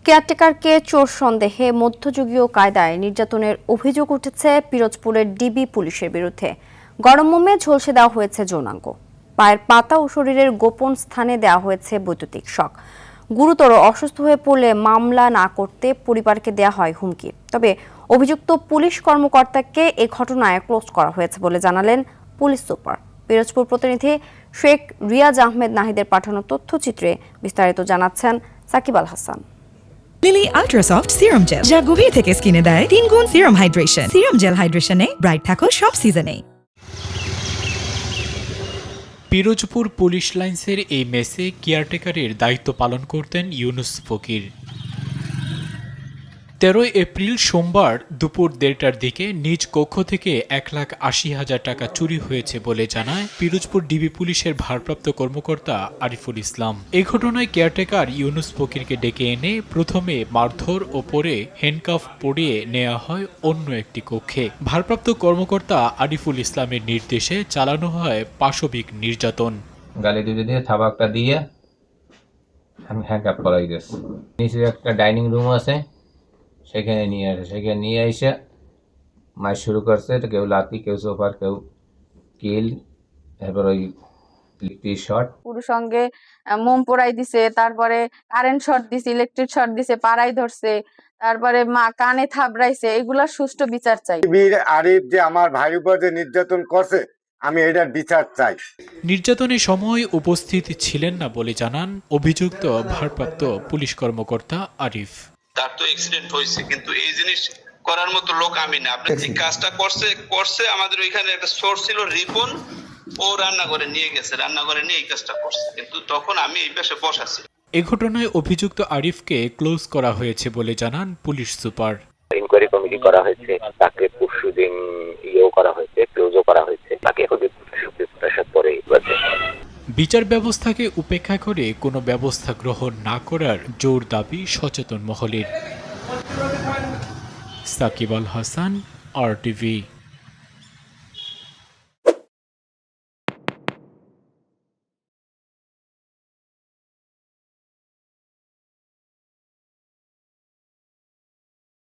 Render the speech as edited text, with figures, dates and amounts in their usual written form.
কেয়ারটেকারকে চোর সন্দেহে মধ্যযুগীয় কায়দায় নির্যাতনের অভিযোগ উঠেছে পিরোজপুরের ডিবি পুলিশের বিরুদ্ধে। গরম মোমে ঝলসে দেওয়া হয়েছে যৌনাঙ্গ, পায়ের পাতা ও শরীরের গোপন স্থানে দেওয়া হয়েছে বৈদ্যুতিক শক। গুরুতর অসুস্থ হয়ে পড়লে মামলা না করতে পরিবারকে দেওয়া হয় হুমকি। তবে অভিযুক্ত পুলিশ কর্মকর্তাকে এ ঘটনায় ক্লোজ করা হয়েছে বলে জানালেন পুলিশ সুপার। পিরোজপুর প্রতিনিধি শেখ রিয়াজ আহমেদ নাহিদের পাঠানো তথ্যচিত্রে বিস্তারিত জানাচ্ছেন Shakib Al Hasan. Lily ultrasoft serum gel, যা গভীর থেকে স্কিনে দেয় 3 গুণ সিরাম হাইড্রেশন। সিরাম জেল হাইড্রেশনে ব্রাইট থাকো সব সিজনে। পিরোজপুর পুলিশ লাইন্সের এই মেসে কেয়ারটেকারের দায়িত্ব পালন করতেন ইউনুস ফকির। 13 এপ্রিল সোমবার দুপুর 1:30টার দিকে নিজ কক্ষ থেকে 1,80,000 টাকা চুরি হয়েছে বলে জানায় পিরোজপুর ডিবি পুলিশের ভারপ্রাপ্ত কর্মকর্তা আরিফুল ইসলাম। এই ঘটনায় কেয়ারটেকার ইউনুস ফকিরকে ডেকে এনে প্রথমে মারধর ও পরে হ্যান্ডকাফ পরিয়ে নেওয়া হয় অন্য একটি কক্ষে। ভারপ্রাপ্ত কর্মকর্তা আরিফুল ইসলামের নির্দেশে চালানো হয় পাশবিক নির্যাতন। গালি দিয়ে থাবাকটা দিয়ে আমি হ্যান্ডকাপ করাই গেছি। নিচে একটা ডাইনিং রুম আছে, সেখানে নিয়ে এসে মাছ শুরু করছে। তো কেউ লাথি, কেউ সোফার, কেউ কিল, তারপর ওই ইলেকট্রিক শর্ট। পুরো সঙ্গে মোম পোড়াই দিছে, তারপরে কারেন্ট শর্ট দিছে, ইলেকট্রিক শর্ট দিছে, পাড়াই ধরছে, তারপরে মা কানে থাবড়াইছে। এগুলা সুষ্ঠু বিচার চাই। বীর আরিফ যে আমার ভাইয়ের উপর যে নির্যাতন করছে, আমি এটার বিচার চাই। নির্যাতনের সময় উপস্থিত ছিলেন না বলে জানান অভিযুক্ত ভারপ্রাপ্ত পুলিশ কর্মকর্তা আরিফ। তার তো অ্যাক্সিডেন্ট হয়েছে, কিন্তু এই জিনিস করার মতো লোক আমি না। আপনি যে কাজটা করছে আমাদের ওইখানে একটা সোর্স ছিল রিপন, ও রান্নাঘরে নিয়ে গেছে, রান্নাঘরে নিয়ে এই কাজটা করছে, কিন্তু তখন আমি এই পাশে বসাছি। এ ঘটনায় অভিযুক্ত আরিফকে ক্লোজ করা হয়েছে বলে জানান পুলিশ সুপার। ইনকোয়ারি কমিটি করা হয়েছে, তাকে পরশুদিন করা হয়েছে, ক্লোজও করা হয়েছে, তাকে এখন প্রসাদ পরে বিচার ব্যবস্থাকে উপেক্ষা করে কোনো ব্যবস্থা গ্রহণ না করার জোর দাবি সচেতন মহলের। সাকিব আল হাসান, RTV।